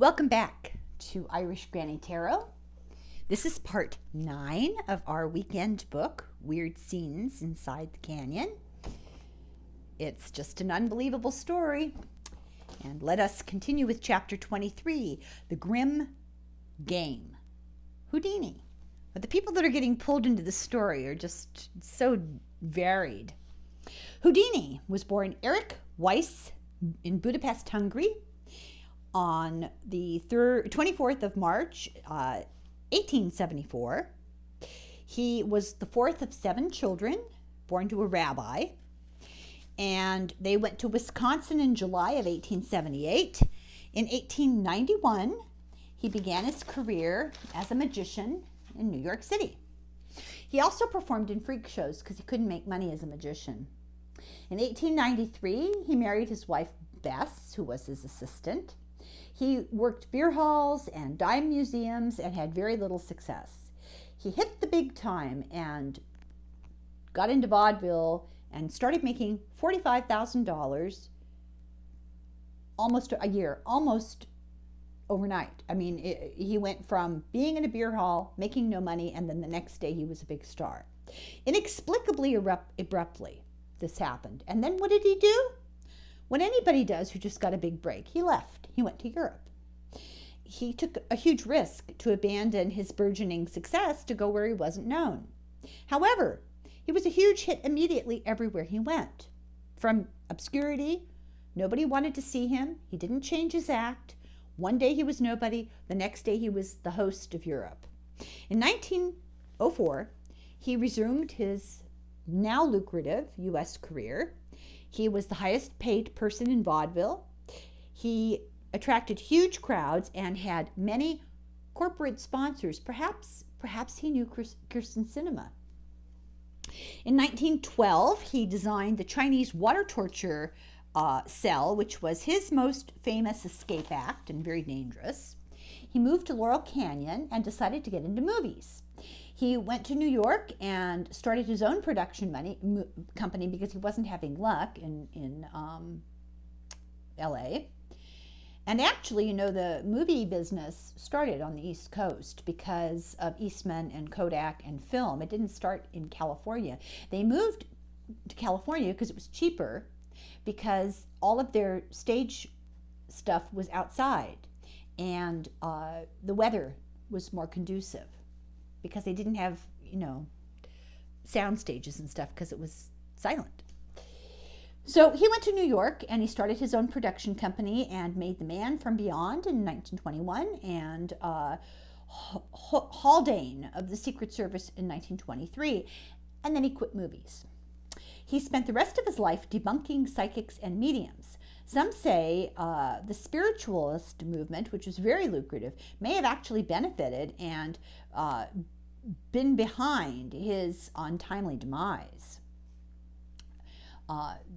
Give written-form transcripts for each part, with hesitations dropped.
Welcome back to Irish Granny Tarot. This is part 9 of our weekend book, Weird Scenes Inside the Canyon. It's just an unbelievable story. And let us continue with chapter 23, The Grim Game. Houdini. But the people that are getting pulled into the story are just so varied. Houdini was born Eric Weiss in Budapest, Hungary, on the 24th of March, 1874. He was the fourth of 7 children, born to a rabbi, and they went to Wisconsin in July of 1878. In 1891, he began his career as a magician in New York City. He also performed in freak shows because he couldn't make money as a magician. In 1893, he married his wife, Bess, who was his assistant. He worked beer halls and dime museums and had very little success. He hit the big time and got into vaudeville and started making $45,000 almost a year, almost overnight. I mean, he went from being in a beer hall, making no money, and then the next day he was a big star. Inexplicably, abruptly, this happened. And then what did he do? What anybody does who just got a big break, he left. He went to Europe. He took a huge risk to abandon his burgeoning success to go where he wasn't known. However, he was a huge hit immediately everywhere he went. From obscurity, nobody wanted to see him. He didn't change his act. One day he was nobody. The next day he was the host of Europe. In 1904, he resumed his now lucrative U.S. career. He was the highest paid person in vaudeville. He attracted huge crowds and had many corporate sponsors. Perhaps he knew Kirsten Sinema. In 1912, he designed the Chinese water torture cell, which was his most famous escape act and very dangerous. He moved to Laurel Canyon and decided to get into movies. He went to New York and started his own production company because he wasn't having luck in LA. And actually, the movie business started on the East Coast because of Eastman and Kodak and film. It didn't start in California. They moved to California because it was cheaper, because all of their stage stuff was outside and the weather was more conducive, because they didn't have, sound stages and stuff because it was silent. So he went to New York and he started his own production company and made The Man from Beyond in 1921 and Haldane of the Secret Service in 1923, and then he quit movies. He spent the rest of his life debunking psychics and mediums. Some say the spiritualist movement, which was very lucrative, may have actually benefited and been behind his untimely demise.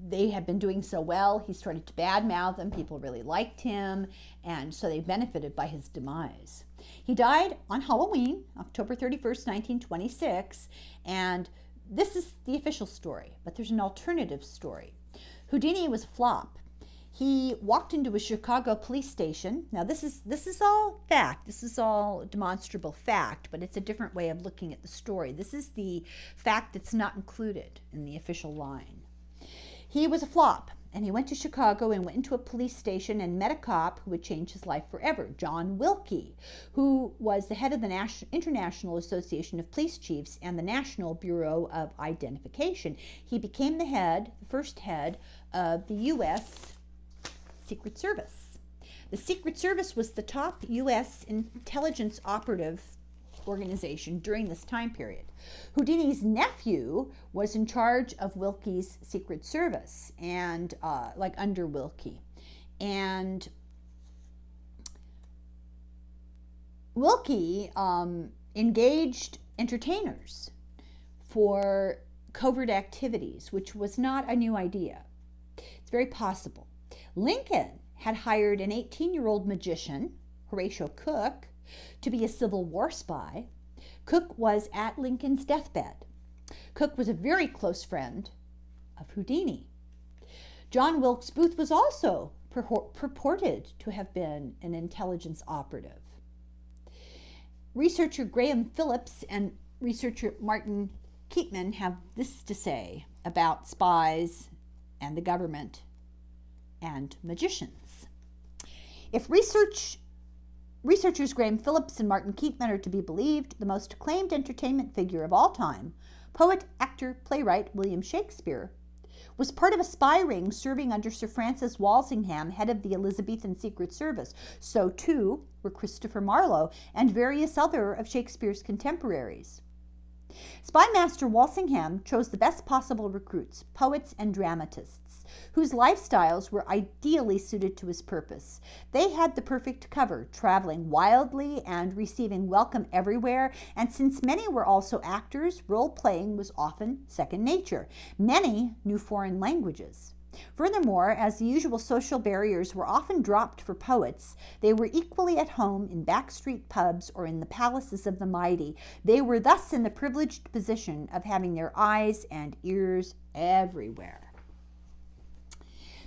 They had been doing so well, he started to badmouth them. People really liked him, and so they benefited by his demise. He died on Halloween, October 31st, 1926, and this is the official story, but there's an alternative story. Houdini was a flop. He walked into a Chicago police station. Now, this is all fact. This is all demonstrable fact, but it's a different way of looking at the story. This is the fact that's not included in the official line. He was a flop, and he went to Chicago and went into a police station and met a cop who would change his life forever, John Wilkie, who was the head of the International Association of Police Chiefs and the National Bureau of Identification. He became the first head of the U.S. Secret Service. The Secret Service was the top U.S. intelligence operative organization during this time period. Houdini's nephew was in charge of Wilkie's Secret Service and under Wilkie. And Wilkie engaged entertainers for covert activities, which was not a new idea. It's very possible. Lincoln had hired an 18-year-old magician, Horatio Cook, to be a Civil War spy. Cook was at Lincoln's deathbed. Cook was a very close friend of Houdini. John Wilkes Booth was also purported to have been an intelligence operative. Researcher Graham Phillips and researcher Martin Keatman have this to say about spies and the government and magicians. If researchers Graham Phillips and Martin Keatman are to be believed, the most acclaimed entertainment figure of all time, poet, actor, playwright William Shakespeare, was part of a spy ring serving under Sir Francis Walsingham, head of the Elizabethan Secret Service. So too were Christopher Marlowe and various other of Shakespeare's contemporaries. Spy Master Walsingham chose the best possible recruits, poets and dramatists, whose lifestyles were ideally suited to his purpose. They had the perfect cover, traveling wildly and receiving welcome everywhere, and since many were also actors, role-playing was often second nature. Many knew foreign languages. Furthermore, as the usual social barriers were often dropped for poets, they were equally at home in backstreet pubs or in the palaces of the mighty. They were thus in the privileged position of having their eyes and ears everywhere.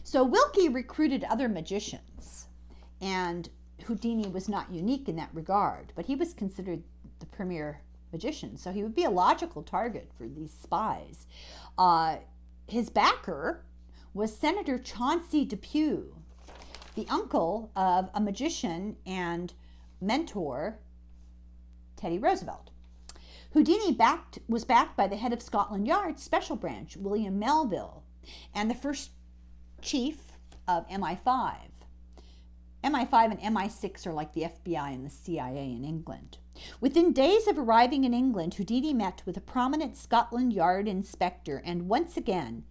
So Wilkie recruited other magicians, and Houdini was not unique in that regard, but he was considered the premier magician, so he would be a logical target for these spies. His backer was Senator Chauncey Depew, the uncle of a magician and mentor, Teddy Roosevelt. Houdini was backed by the head of Scotland Yard's special branch, William Melville, and the first chief of MI5. MI5 and MI6 are like the FBI and the CIA in England. Within days of arriving in England, Houdini met with a prominent Scotland Yard inspector, and once again,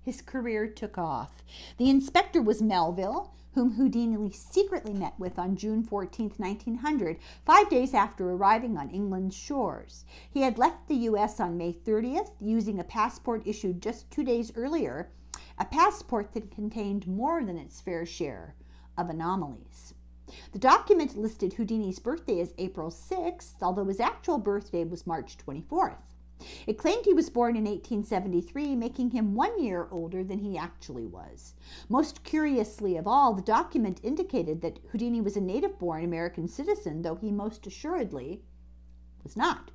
his career took off. The inspector was Melville, whom Houdini secretly met with on June 14, 1900, 5 days after arriving on England's shores. He had left the U.S. on May 30th, using a passport issued just 2 days earlier, a passport that contained more than its fair share of anomalies. The document listed Houdini's birthday as April 6th, although his actual birthday was March 24th. It claimed he was born in 1873, making him 1 year older than he actually was. Most curiously of all, the document indicated that Houdini was a native-born American citizen, though he most assuredly was not.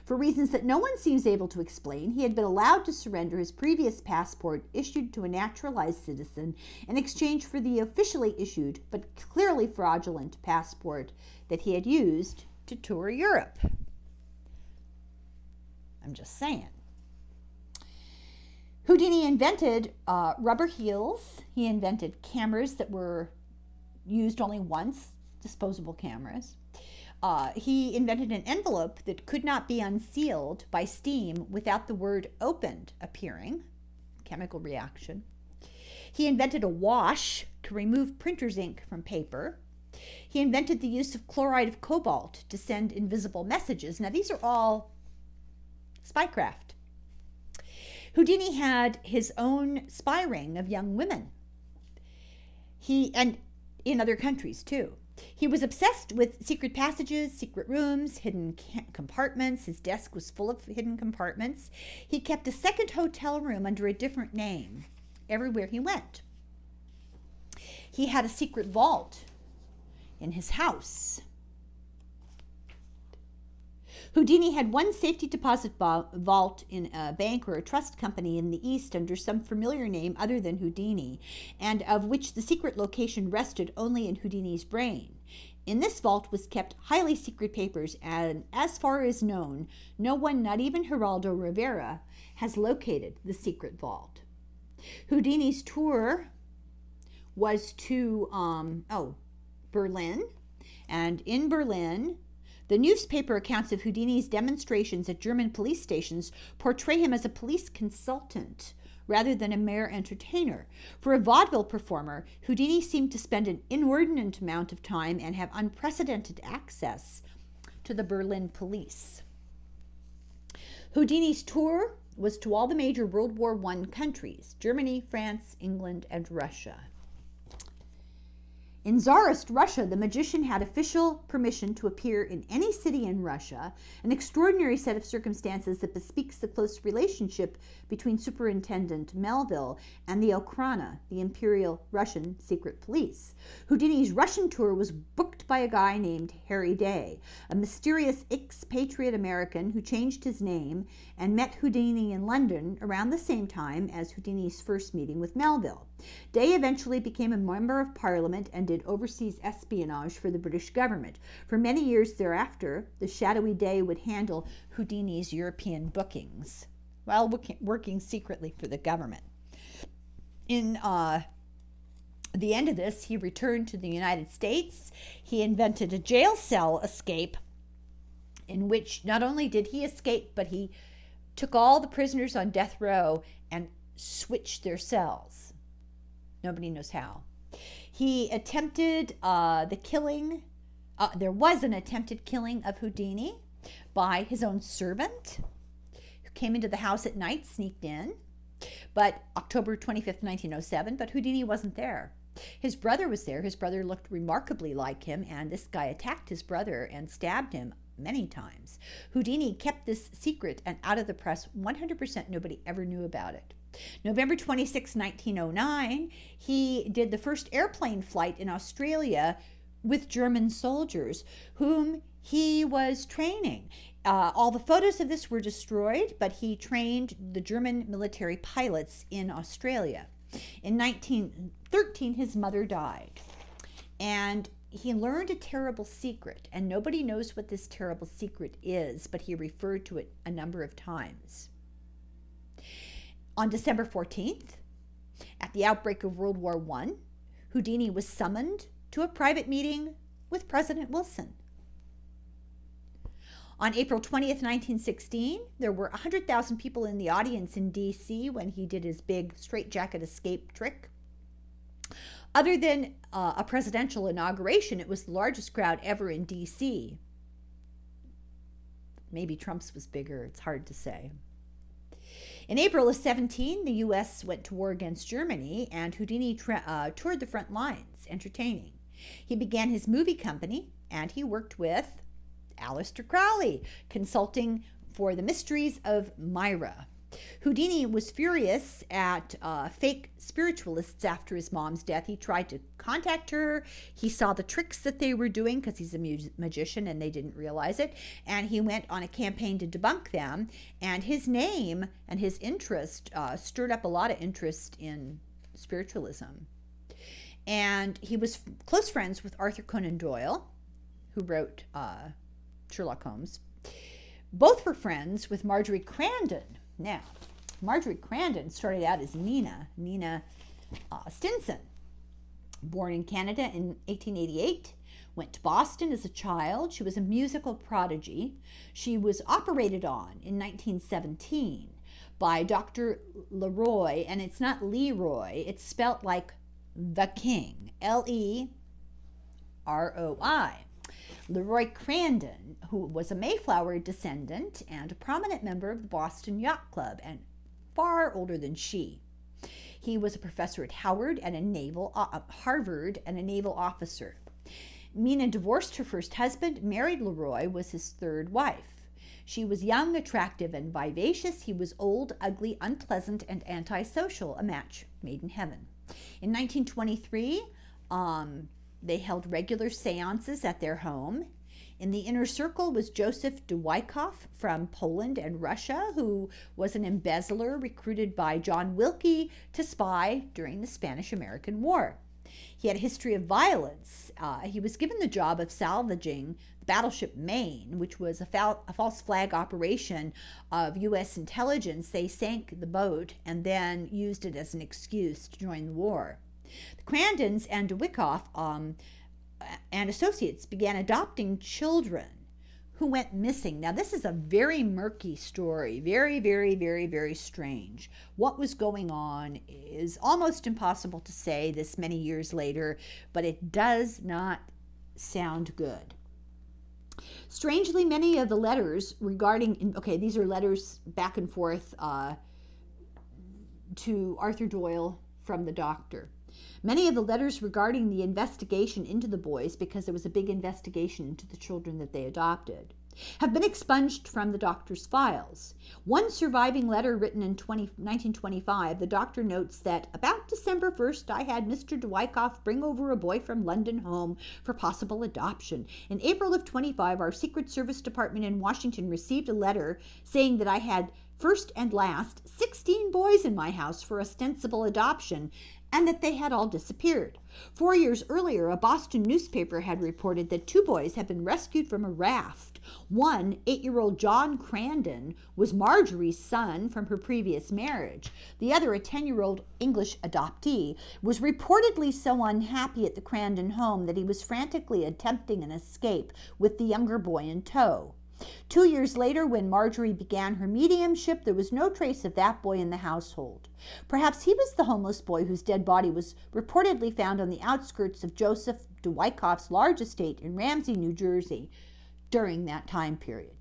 For reasons that no one seems able to explain, he had been allowed to surrender his previous passport issued to a naturalized citizen in exchange for the officially issued but clearly fraudulent passport that he had used to tour Europe. I'm just saying. Houdini invented rubber heels. He invented cameras that were used only once, disposable cameras. He invented an envelope that could not be unsealed by steam without the word opened appearing, chemical reaction. He invented a wash to remove printer's ink from paper. He invented the use of chloride of cobalt to send invisible messages. Now, these are all spycraft. Houdini had his own spy ring of young women. And in other countries too. He was obsessed with secret passages, secret rooms, hidden compartments. His desk was full of hidden compartments. He kept a second hotel room under a different name everywhere he went. He had a secret vault in his house. Houdini had one safety deposit vault in a bank or a trust company in the East under some familiar name other than Houdini, and of which the secret location rested only in Houdini's brain. In this vault was kept highly secret papers, and as far as known, no one, not even Geraldo Rivera, has located the secret vault. Houdini's tour was to Berlin, and in Berlin, the newspaper accounts of Houdini's demonstrations at German police stations portray him as a police consultant rather than a mere entertainer. For a vaudeville performer, Houdini seemed to spend an inordinate amount of time and have unprecedented access to the Berlin police. Houdini's tour was to all the major World War I countries: Germany, France, England, and Russia. In Tsarist Russia, the magician had official permission to appear in any city in Russia, an extraordinary set of circumstances that bespeaks the close relationship between Superintendent Melville and the Okhrana, the Imperial Russian Secret Police. Houdini's Russian tour was booked by a guy named Harry Day, a mysterious expatriate American who changed his name and met Houdini in London around the same time as Houdini's first meeting with Melville. Day eventually became a member of Parliament and did overseas espionage for the British government. For many years thereafter, the shadowy Day would handle Houdini's European bookings while working secretly for the government. In the end of this, he returned to the United States. He invented a jail cell escape in which not only did he escape, but he took all the prisoners on death row and switched their cells. Nobody knows how. He attempted the killing. There was an attempted killing of Houdini by his own servant, who came into the house at night, sneaked in. But October 25th, 1907, but Houdini wasn't there. His brother was there. His brother looked remarkably like him, and this guy attacked his brother and stabbed him many times. Houdini kept this secret and out of the press. 100% nobody ever knew about it. November 26, 1909, he did the first airplane flight in Australia with German soldiers whom he was training. All the photos of this were destroyed, but he trained the German military pilots in Australia. In 1913, his mother died, and he learned a terrible secret, and nobody knows what this terrible secret is, but he referred to it a number of times. On December 14th, at the outbreak of World War I, Houdini was summoned to a private meeting with President Wilson. On April 20th, 1916, there were 100,000 people in the audience in D.C. when he did his big straitjacket escape trick. Other than a presidential inauguration, it was the largest crowd ever in D.C. Maybe Trump's was bigger, it's hard to say. In April of 17, the U.S. went to war against Germany, and Houdini toured the front lines, entertaining. He began his movie company, and he worked with Aleister Crowley, consulting for the mysteries of Myra. Houdini was furious at fake spiritualists after his mom's death. He tried to contact her. He saw the tricks that they were doing because he's a magician and they didn't realize it. And he went on a campaign to debunk them. And his name and his interest stirred up a lot of interest in spiritualism. And he was close friends with Arthur Conan Doyle, who wrote Sherlock Holmes. Both were friends with Marjorie Crandon. Now, Marjorie Crandon started out as Nina Stinson, born in Canada in 1888, went to Boston as a child. She was a musical prodigy. She was operated on in 1917 by Dr. Leroy, and it's not Leroy, it's spelt like the king, Leroy. Leroy Crandon, who was a Mayflower descendant and a prominent member of the Boston Yacht Club, and far older than she. He was a professor at Harvard and a naval officer. Mina divorced her first husband, married Leroy, was his third wife. She was young, attractive, and vivacious. He was old, ugly, unpleasant, and antisocial, a match made in heaven. In 1923, they held regular seances at their home. In the inner circle was Joseph de Wyckoff from Poland and Russia, who was an embezzler recruited by John Wilkie to spy during the Spanish-American War. He had a history of violence. He was given the job of salvaging the battleship Maine, which was a false flag operation of U.S. intelligence. They sank the boat and then used it as an excuse to join the war. The Crandons and de Wyckoff and associates began adopting children who went missing. Now, this is a very murky story, very, very, very, very strange. What was going on is almost impossible to say this many years later, but it does not sound good. Strangely, many of the letters regarding, these are letters back and forth to Arthur Doyle from the doctor. Many of the letters regarding the investigation into the boys, because there was a big investigation into the children that they adopted, have been expunged from the doctor's files. One surviving letter written in 1925, the doctor notes that about December 1st, I had Mr. Dwikoff bring over a boy from London home for possible adoption. In April of 25, our Secret Service Department in Washington received a letter saying that I had first and last 16 boys in my house for ostensible adoption, and that they had all disappeared. 4 years earlier, a Boston newspaper had reported that 2 boys had been rescued from a raft. One, 8-year-old John Crandon, was Marjorie's son from her previous marriage. The other, a 10-year-old English adoptee, was reportedly so unhappy at the Crandon home that he was frantically attempting an escape with the younger boy in tow. 2 years later, when Marjorie began her mediumship, there was no trace of that boy in the household. Perhaps he was the homeless boy whose dead body was reportedly found on the outskirts of Joseph Dwikoff's large estate in Ramsey, New Jersey, during that time period.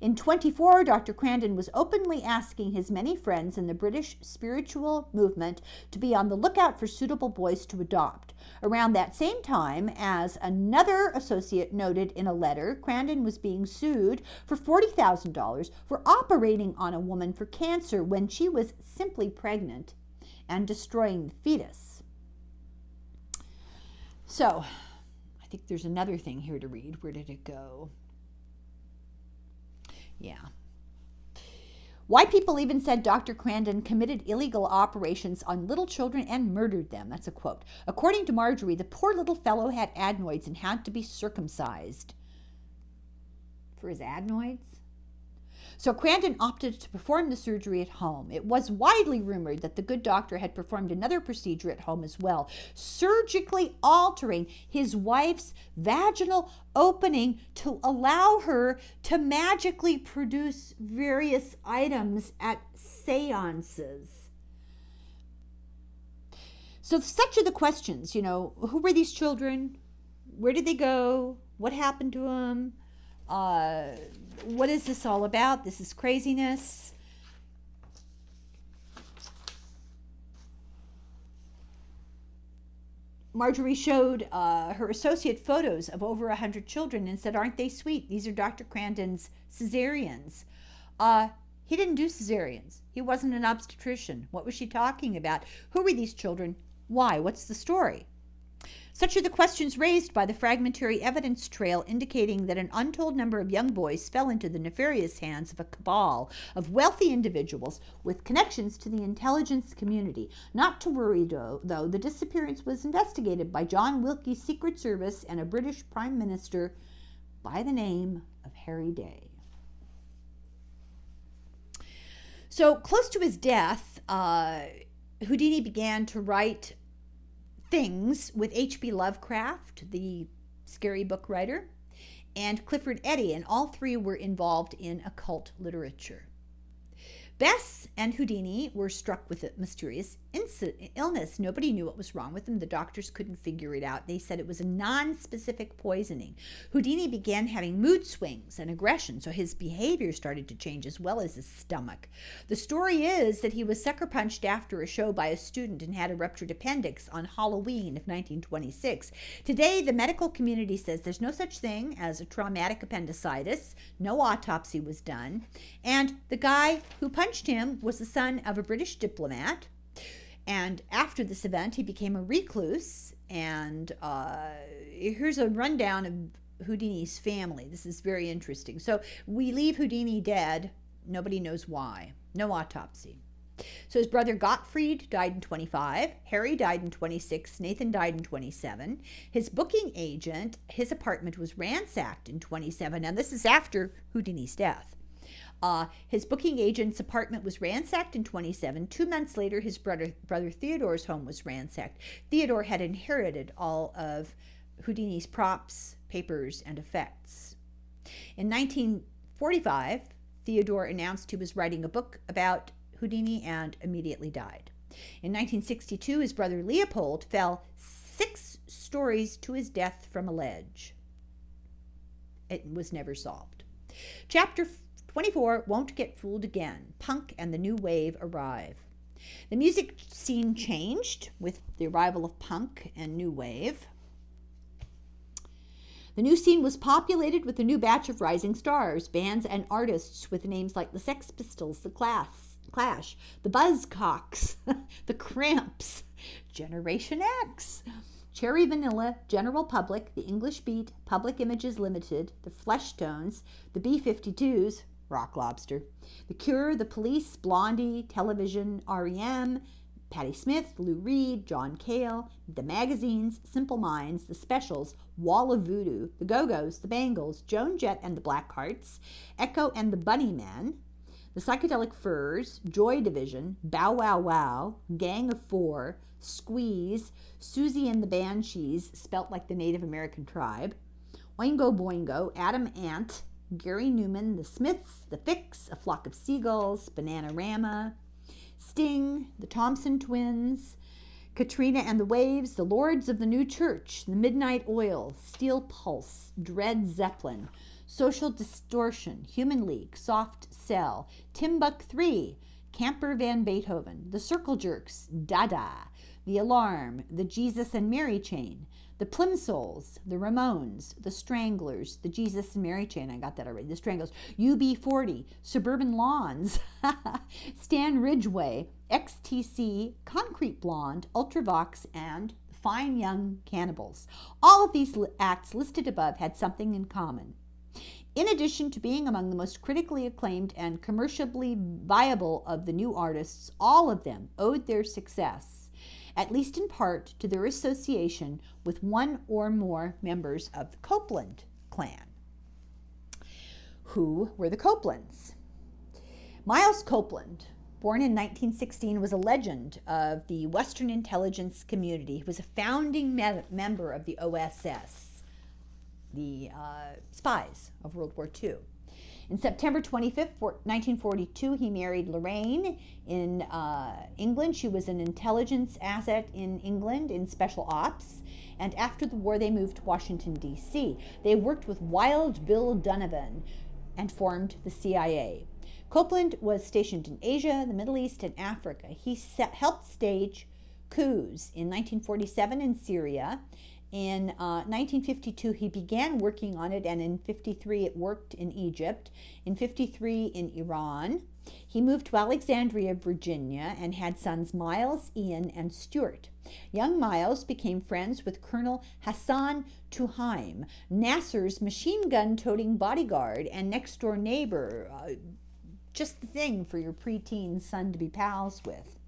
In 24, Dr. Crandon was openly asking his many friends in the British spiritual movement to be on the lookout for suitable boys to adopt. Around that same time, as another associate noted in a letter, Crandon was being sued for $40,000 for operating on a woman for cancer when she was simply pregnant and destroying the fetus. So, I think there's another thing here to read. Where did it go? Yeah. Why people even said Dr. Crandon committed illegal operations on little children and murdered them. That's a quote. According to Marjorie, the poor little fellow had adenoids and had to be circumcised. For his adenoids? So Crandon opted to perform the surgery at home. It was widely rumored that the good doctor had performed another procedure at home as well, surgically altering his wife's vaginal opening to allow her to magically produce various items at seances. So such are the questions, who were these children? Where did they go? What happened to them? What is this all about? This is craziness. Marjorie showed her associate photos of over 100 children and said, aren't they sweet? These are Dr. Crandon's cesareans. He didn't do cesareans. He wasn't an obstetrician. What was she talking about? Who were these children? Why? What's the story? Such are the questions raised by the fragmentary evidence trail indicating that an untold number of young boys fell into the nefarious hands of a cabal of wealthy individuals with connections to the intelligence community. Not to worry, though, the disappearance was investigated by John Wilkie's Secret Service and a British Prime Minister by the name of Harry Day. So, close to his death, Houdini began to write things with H.P. Lovecraft, the scary book writer, and Clifford Eddy, and all three were involved in occult literature. Bess and Houdini were struck with a mysterious illness. Nobody knew what was wrong with him. The doctors couldn't figure it out. They said it was a non-specific poisoning. Houdini began having mood swings and aggression, so his behavior started to change as well as his stomach. The story is that he was sucker punched after a show by a student and had a ruptured appendix on Halloween of 1926. Today, the medical community says there's no such thing as a traumatic appendicitis. No autopsy was done. And the guy who punched him was the son of a British diplomat, and after this event he became a recluse. And here's a rundown of Houdini's family. This is very interesting. So we leave Houdini dead. Nobody knows why. No autopsy. So his brother Gottfried died in 25, Harry died in 26, Nathan died in 27. His booking agent, his apartment was ransacked in 27. Now this is after Houdini's death. His booking agent's apartment was ransacked in 27. 2 months later, his brother Theodore's home was ransacked. Theodore had inherited all of Houdini's props, papers, and effects. In 1945, Theodore announced he was writing a book about Houdini and immediately died. In 1962, his brother Leopold fell 6 stories to his death from a ledge. It was never solved. Chapter 24, Won't Get Fooled Again. Punk and the New Wave arrive. The music scene changed with the arrival of punk and new wave. The new scene was populated with a new batch of rising stars, bands and artists with names like the Sex Pistols, the Clash, the Buzzcocks, the Cramps, Generation X, Cherry Vanilla, General Public, the English Beat, Public Images Limited, the Fleshtones, the B-52s, Rock Lobster, the Cure, the Police, Blondie, Television, R.E.M., Patti Smith, Lou Reed, John Cale, the Magazines, Simple Minds, the Specials, Wall of Voodoo, the Go-Go's, the Bangles, Joan Jett and the Blackhearts, Echo and the Bunnymen, the Psychedelic Furs, Joy Division, Bow Wow Wow, Gang of Four, Squeeze, Susie and the Banshees, spelt like the Native American tribe, Oingo Boingo, Adam Ant, Gary Newman, the Smiths, the Fix, A Flock of Seagulls, Bananarama, Sting, the Thompson Twins, Katrina and the Waves, the Lords of the New Church, the Midnight Oil, Steel Pulse, Dread Zeppelin, Social Distortion, Human League, Soft Cell, Timbuk 3, Camper Van Beethoven, the Circle Jerks, Dada, the Alarm, the Jesus and Mary Chain, the Plimsolls, the Ramones, the Stranglers, the Jesus and Mary Chain, I got that already, the Stranglers, UB40, Suburban Lawns, Stan Ridgway, XTC, Concrete Blonde, Ultravox, and Fine Young Cannibals. All of these acts listed above had something in common. In addition to being among the most critically acclaimed and commercially viable of the new artists, all of them owed their success, at least in part, to their association with one or more members of the Copeland clan. Who were the Copelands? Miles Copeland, born in 1916, was a legend of the Western intelligence community. He was a founding member of the OSS, the spies of World War II. In September 25th, 1942, he married Lorraine in England. She was an intelligence asset in England in special ops. And after the war, they moved to Washington, D.C. They worked with Wild Bill Donovan and formed the CIA. Copeland was stationed in Asia, the Middle East, and Africa. He helped stage coups in 1947 in Syria. In 1952, he began working on it, and in 53, it worked in Egypt. In 53, in Iran. He moved to Alexandria, Virginia, and had sons Miles, Ian, and Stuart. Young Miles became friends with Colonel Hassan Tuhaim, Nasser's machine gun-toting bodyguard and next-door neighbor. Just the thing for your preteen son to be pals with.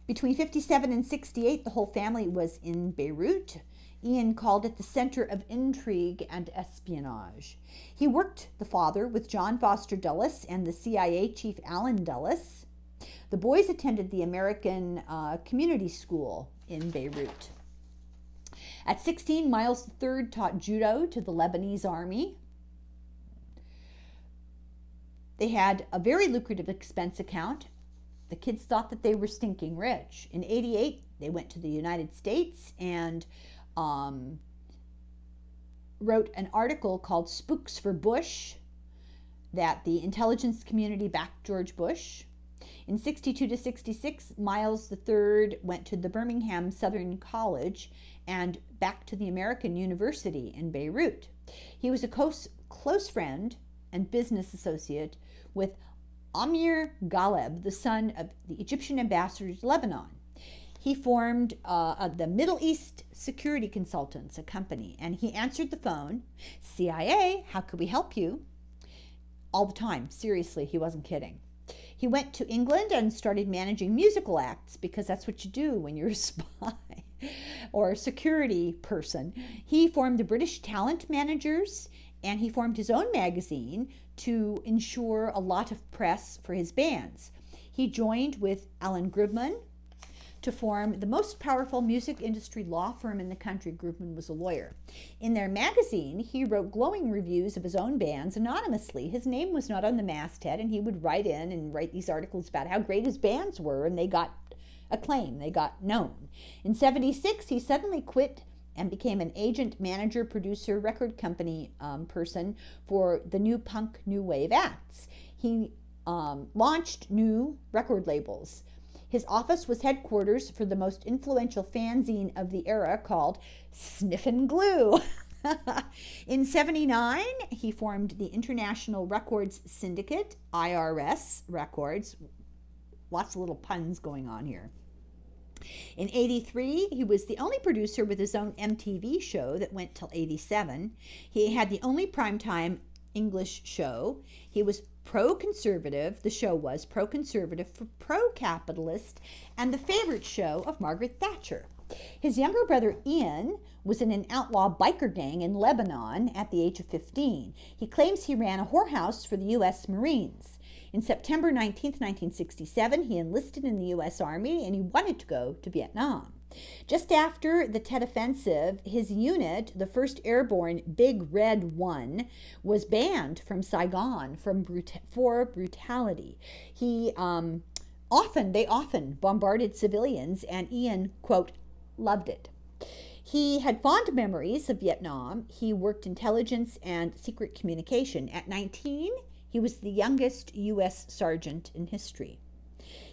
Between 57 and 68, the whole family was in Beirut. Ian called it the center of intrigue and espionage. He worked, the father, with John Foster Dulles and the CIA chief Allen Dulles. The boys attended the American Community School in Beirut. At 16, Miles III taught judo to the Lebanese army. They had a very lucrative expense account. The kids thought that they were stinking rich. In 88, they went to the United States and wrote an article called Spooks for Bush, that the intelligence community backed George Bush. In 62 to 66, Miles III went to the Birmingham Southern College and back to the American University in Beirut. He was a close friend and business associate with Amir Ghaleb, the son of the Egyptian ambassador to Lebanon. He formed the Middle East Security Consultants, a company, and he answered the phone, CIA, how could we help you? All the time, seriously, he wasn't kidding. He went to England and started managing musical acts because that's what you do when you're a spy or a security person. He formed the British Talent Managers, and he formed his own magazine to ensure a lot of press for his bands. He joined with Alan Gribman to form the most powerful music industry law firm in the country. Gribman was a lawyer. In their magazine, he wrote glowing reviews of his own bands anonymously. His name was not on the masthead, and he would write in and write these articles about how great his bands were, and they got acclaim, they got known. In 76, he suddenly quit and became an agent, manager, producer, record company person for the new punk, new wave acts. He launched new record labels. His office was headquarters for the most influential fanzine of the era called Sniffin' Glue. In 79, he formed the International Records Syndicate, IRS Records. Lots of little puns going on here. In 83, he was the only producer with his own MTV show that went till 87. He had the only primetime English show. He was pro-conservative. The show was pro-conservative for pro-capitalist and the favorite show of Margaret Thatcher. His younger brother Ian was in an outlaw biker gang in Lebanon at the age of 15. He claims he ran a whorehouse for the U.S. Marines. In September 19, 1967, he enlisted in the U.S. Army and he wanted to go to Vietnam. Just after the Tet Offensive, his unit, the 1st Airborne Big Red 1, was banned from Saigon for brutality. They often bombarded civilians, and Ian, quote, loved it. He had fond memories of Vietnam. He worked intelligence and secret communication. At 19, he was the youngest U.S. sergeant in history.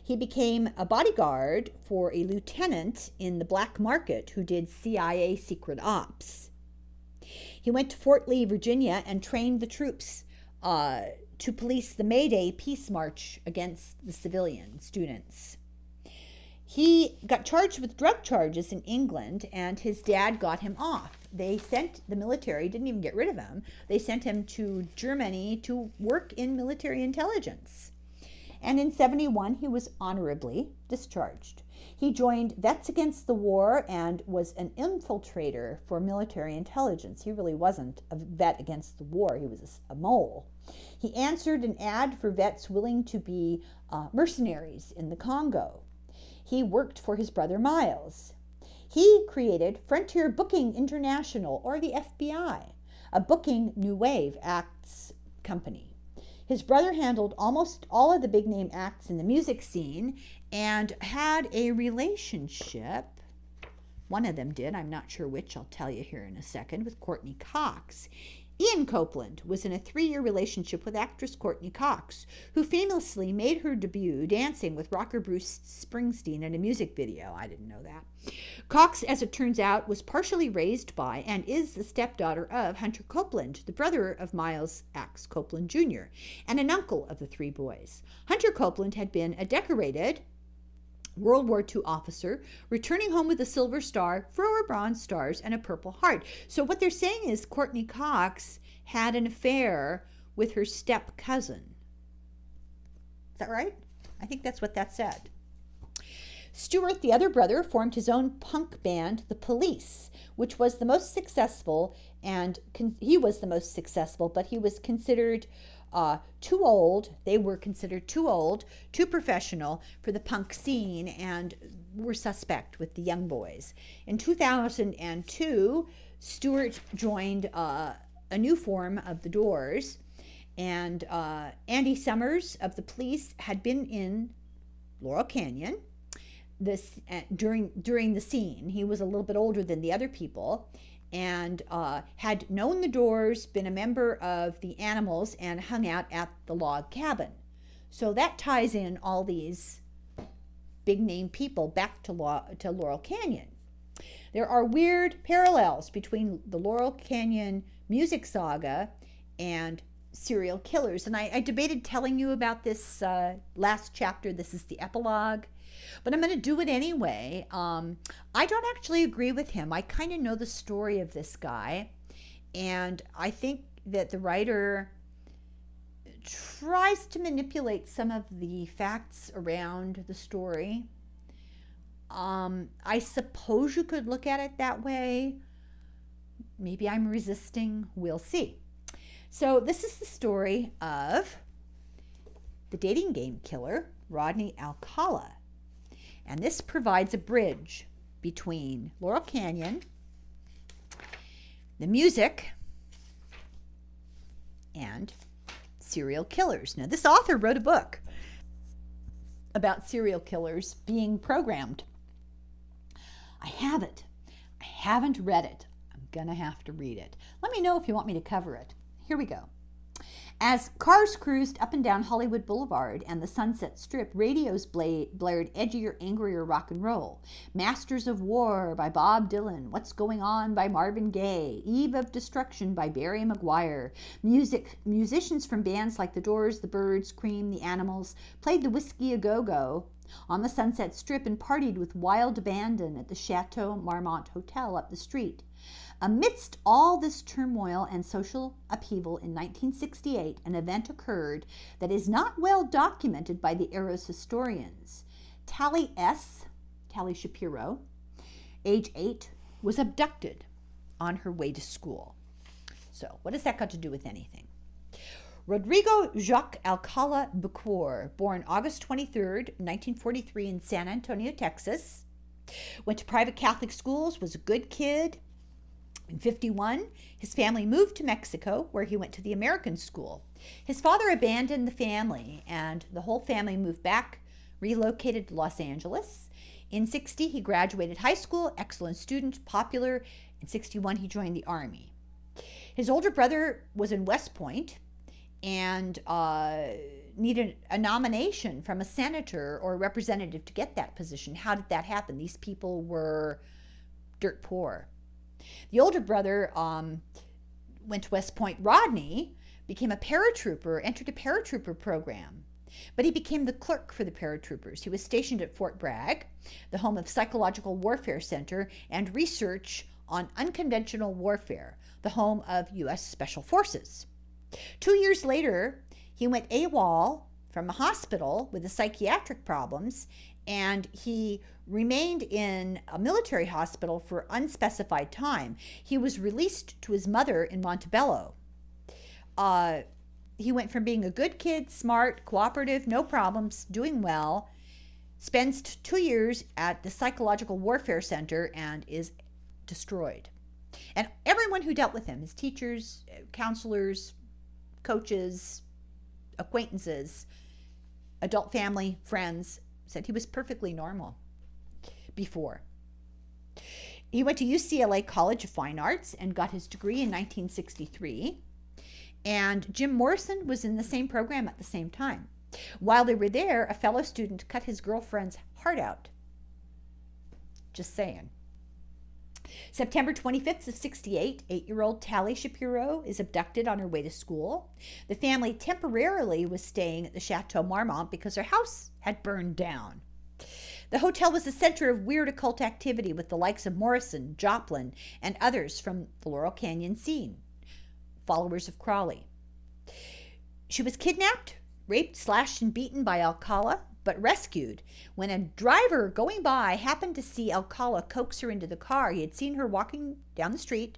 He became a bodyguard for a lieutenant in the black market who did CIA secret ops. He went to Fort Lee, Virginia, and trained the troops to police the May Day peace march against the civilian students. He got charged with drug charges in England, and his dad got him off. The military didn't even get rid of him. They sent him to Germany to work in military intelligence. And in 71, he was honorably discharged. He joined Vets Against the War and was an infiltrator for military intelligence. He really wasn't a vet against the war. He was a mole. He answered an ad for vets willing to be mercenaries in the Congo. He worked for his brother Miles. He created Frontier Booking International, or the FBI, a booking new wave acts company. His brother handled almost all of the big-name acts in the music scene and had a relationship, one of them did, I'm not sure which, I'll tell you here in a second, with Courtney Cox. Ian Copeland was in a 3-year relationship with actress Courtney Cox, who famously made her debut dancing with rocker Bruce Springsteen in a music video. I didn't know that. Cox, as it turns out, was partially raised by and is the stepdaughter of Hunter Copeland, the brother of Miles Axe Copeland Jr., and an uncle of the 3 boys. Hunter Copeland had been a decorated World War II officer, returning home with a Silver Star, 4 Bronze Stars, and a Purple Heart. So what they're saying is Courtney Cox had an affair with her step cousin. Is that right? I think that's what that said. Stuart, the other brother, formed his own punk band, The Police, which was the most successful, and he was the most successful, but he was considered too old. They were considered too old, too professional for the punk scene, and were suspect with the young boys. In 2002, Stewart joined a new form of the Doors, and Andy Summers of the Police had been in Laurel Canyon during the scene. He was a little bit older than the other people, and had known the Doors, been a member of the Animals, and hung out at the log cabin. So that ties in all these big-name people back to Laurel Canyon. There are weird parallels between the Laurel Canyon music saga and serial killers. And I debated telling you about this last chapter. This is the epilogue. But I'm going to do it anyway. I don't actually agree with him. I kind of know the story of this guy. And I think that the writer tries to manipulate some of the facts around the story. I suppose you could look at it that way. Maybe I'm resisting. We'll see. So this is the story of the dating game killer, Rodney Alcala. And this provides a bridge between Laurel Canyon, the music, and serial killers. Now, this author wrote a book about serial killers being programmed. I have it. I haven't read it. I'm going to have to read it. Let me know if you want me to cover it. Here we go. As cars cruised up and down Hollywood Boulevard and the Sunset Strip, radios blared edgier, angrier rock and roll. Masters of War by Bob Dylan, What's Going On by Marvin Gaye, Eve of Destruction by Barry McGuire. Musicians from bands like The Doors, The Byrds, Cream, The Animals played the Whiskey A Go-Go on the Sunset Strip and partied with wild abandon at the Chateau Marmont Hotel up the street. Amidst all this turmoil and social upheaval in 1968, an event occurred that is not well documented by the era's historians. Tally Shapiro, age 8, was abducted on her way to school. So, what has that got to do with anything? Rodrigo Jacques Alcala Bucor, born August 23rd, 1943 in San Antonio, Texas, went to private Catholic schools, was a good kid. In 1951, his family moved to Mexico, where he went to the American school. His father abandoned the family, and the whole family moved back, relocated to Los Angeles. In 1960, he graduated high school, excellent student, popular. In 1961, he joined the Army. His older brother was in West Point and needed a nomination from a senator or a representative to get that position. How did that happen? These people were dirt poor. The older brother went to West Point. Rodney became a paratrooper, entered a paratrooper program, but he became the clerk for the paratroopers. He was stationed at Fort Bragg, the home of Psychological Warfare Center and Research on Unconventional Warfare, the home of U.S. Special Forces. 2 years later, he went AWOL from a hospital with the psychiatric problems, and he remained in a military hospital for unspecified time. He was released to his mother in Montebello. He went from being a good kid, smart, cooperative, no problems, doing well, spends 2 years at the Psychological Warfare Center and is destroyed. And everyone who dealt with him, his teachers, counselors, coaches, acquaintances, adult family, friends, said he was perfectly normal before. He went to UCLA College of Fine Arts and got his degree in 1963. And Jim Morrison was in the same program at the same time. While they were there, a fellow student cut his girlfriend's heart out. Just saying. September 25th of 1968, 8-year-old Tally Shapiro is abducted on her way to school. The family temporarily was staying at the Chateau Marmont because their house had burned down. The hotel was the center of weird occult activity with the likes of Morrison, Joplin, and others from the Laurel Canyon scene, followers of Crowley. She was kidnapped, raped, slashed, and beaten by Alcala, but rescued when a driver going by happened to see Alcala coax her into the car. He had seen her walking down the street.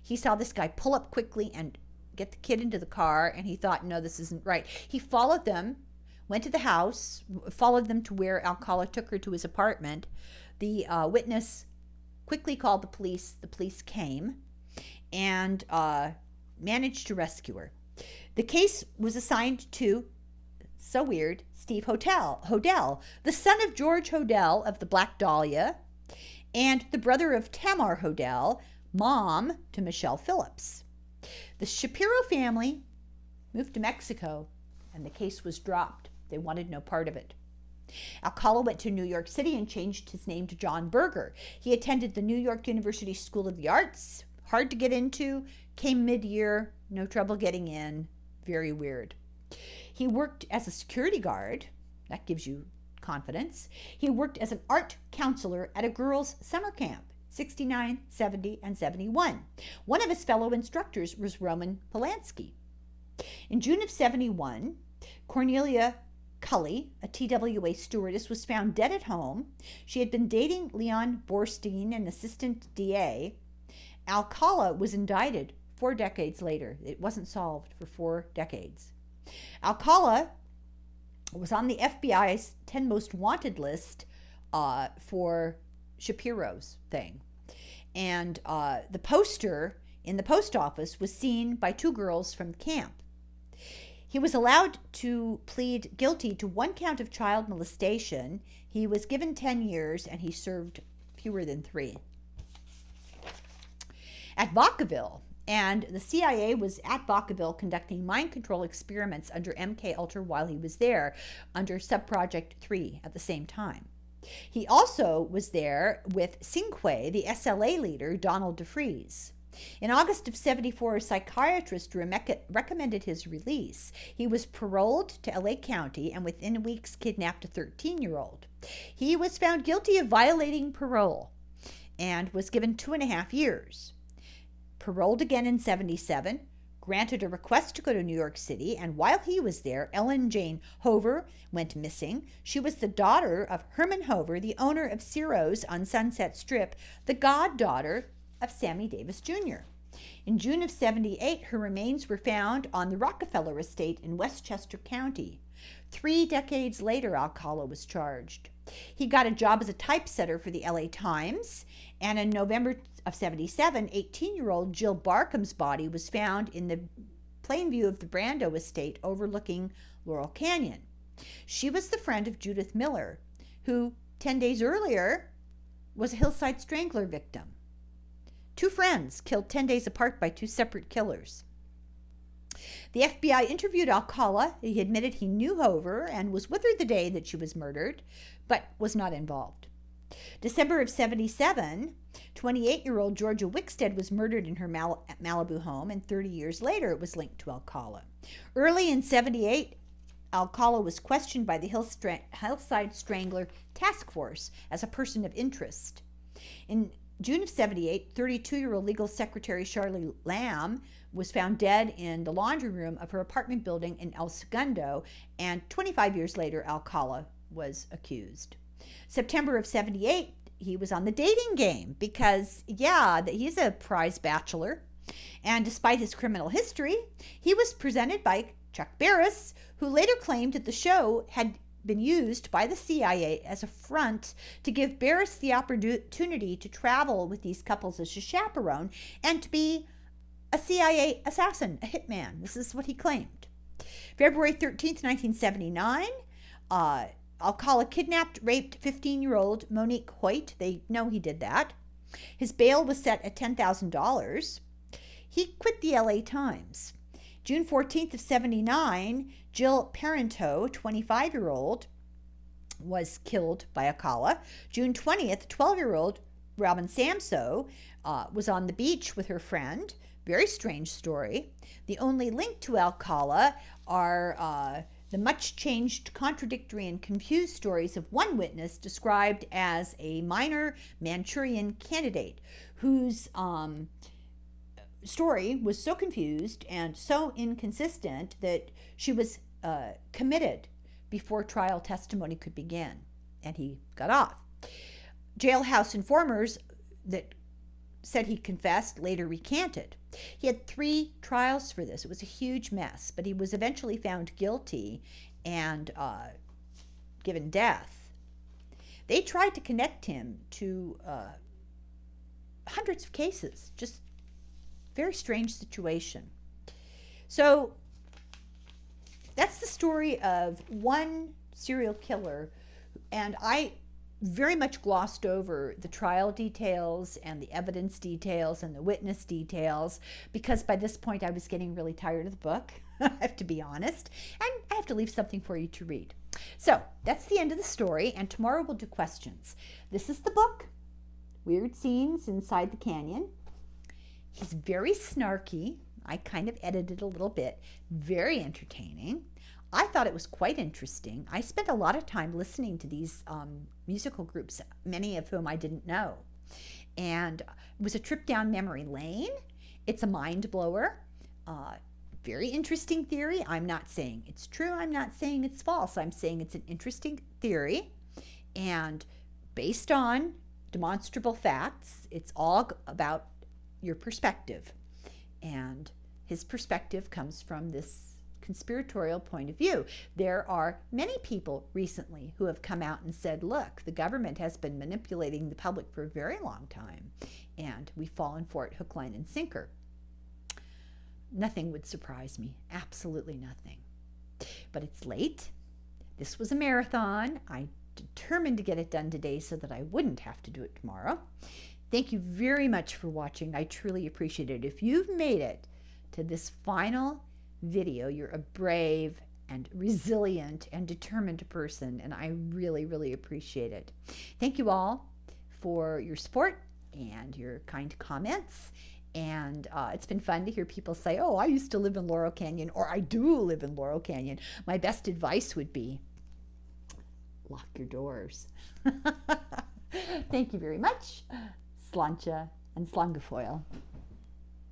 He saw this guy pull up quickly and get the kid into the car, and he thought, no, this isn't right. He followed them, went to the house, followed them to where Alcala took her to his apartment. The witness quickly called the police. The police came and managed to rescue her. The case was assigned to, so weird, Steve Hodel, the son of George Hodel of the Black Dahlia, and the brother of Tamar Hodel, mom to Michelle Phillips. The Shapiro family moved to Mexico, and the case was dropped. They wanted no part of it. Alcala went to New York City and changed his name to John Berger. He attended the New York University School of the Arts, hard to get into, came mid-year, no trouble getting in, very weird. He worked as a security guard. That gives you confidence. He worked as an art counselor at a girls' summer camp, 69, 70, and 71. One of his fellow instructors was Roman Polanski. In June of 71, Cornelia Cully, a TWA stewardess, was found dead at home. She had been dating Leon Borstein, an assistant DA. Alcala was indicted 4 decades later. It wasn't solved for 4 decades. Alcala was on the FBI's 10 most wanted list for Shapiro's thing. And the poster in the post office was seen by 2 girls from camp. He was allowed to plead guilty to 1 count of child molestation. He was given 10 years and he served fewer than 3. At Vacaville, And the CIA was at Vacaville conducting mind control experiments under MK Ultra while he was there, under Subproject 3 at the same time. He also was there with Cinque, the SLA leader, Donald DeFreeze. In August of 74, a psychiatrist recommended his release. He was paroled to LA County and within weeks kidnapped a 13-year-old. He was found guilty of violating parole and was given 2.5 years. Paroled again in 77, granted a request to go to New York City, and while he was there, Ellen Jane Hover went missing. She was the daughter of Herman Hover, the owner of Ciro's on Sunset Strip, the goddaughter of Sammy Davis Jr. In June of 78, her remains were found on the Rockefeller estate in Westchester County. 3 decades later, Alcala was charged. He got a job as a typesetter for the LA Times, and in November of 77, 18-year-old Jill Barkham's body was found in the plain view of the Brando estate overlooking Laurel Canyon. She was the friend of Judith Miller, who 10 days earlier was a Hillside Strangler victim. 2 friends killed 10 days apart by 2 separate killers. The FBI interviewed Alcala. He admitted he knew Hover and was with her the day that she was murdered, but was not involved. December of 77, 28-year-old Georgia Wickstead was murdered in her Malibu home, and 30 years later it was linked to Alcala. Early in 78, Alcala was questioned by the Hillside Strangler Task Force as a person of interest. In June of 78, 32-year-old legal secretary Charlie Lamb was found dead in the laundry room of her apartment building in El Segundo, and 25 years later, Alcala was accused. September of 78, he was on the dating game because, he's a prize bachelor. And despite his criminal history, he was presented by Chuck Barris, who later claimed that the show had been used by the CIA as a front to give Barris the opportunity to travel with these couples as a chaperone and to be a CIA assassin, a hitman. This is what he claimed. February 13th, 1979, Alcala kidnapped, raped 15-year-old Monique Hoyt. They know he did that. His bail was set at $10,000. He quit the LA Times. June 14th of 79, Jill Parento, 25-year-old, was killed by Alcala. June 20th, 12-year-old Robin Samso was on the beach with her friend. Very strange story. The only link to Alcala are the much-changed, contradictory, and confused stories of one witness described as a minor Manchurian candidate whose story was so confused and so inconsistent that she was committed before trial testimony could begin, and he got off. Jailhouse informers that said he confessed later recanted. He had 3 trials for this. It was a huge mess, but he was eventually found guilty and given death. They tried to connect him to hundreds of cases. Just very strange situation. So that's the story of one serial killer, and I very much glossed over the trial details and the evidence details and the witness details because by this point I was getting really tired of the book, I have to be honest, and I have to leave something for you to read. So that's the end of the story, and tomorrow we'll do questions. This is the book, Weird Scenes Inside the Canyon. He's very snarky. I kind of edited a little bit. Very entertaining. I thought it was quite interesting. I spent a lot of time listening to these musical groups, many of whom I didn't know. And it was a trip down memory lane. It's a mind blower. Very interesting theory. I'm not saying it's true. I'm not saying it's false. I'm saying it's an interesting theory. And based on demonstrable facts, it's all about your perspective. And his perspective comes from this conspiratorial point of view. There are many people recently who have come out and said, look, the government has been manipulating the public for a very long time, and we've fallen for it hook, line, and sinker. Nothing would surprise me. Absolutely nothing. But it's late. This was a marathon. I determined to get it done today so that I wouldn't have to do it tomorrow. Thank you very much for watching. I truly appreciate it. If you've made it to this final video, you're a brave and resilient and determined person, and I really, really appreciate it. Thank you all for your support and your kind comments. And it's been fun to hear people say, oh, I used to live in Laurel Canyon, or I do live in Laurel Canyon. My best advice would be lock your doors. Thank you very much. Slainte and Slangefoil.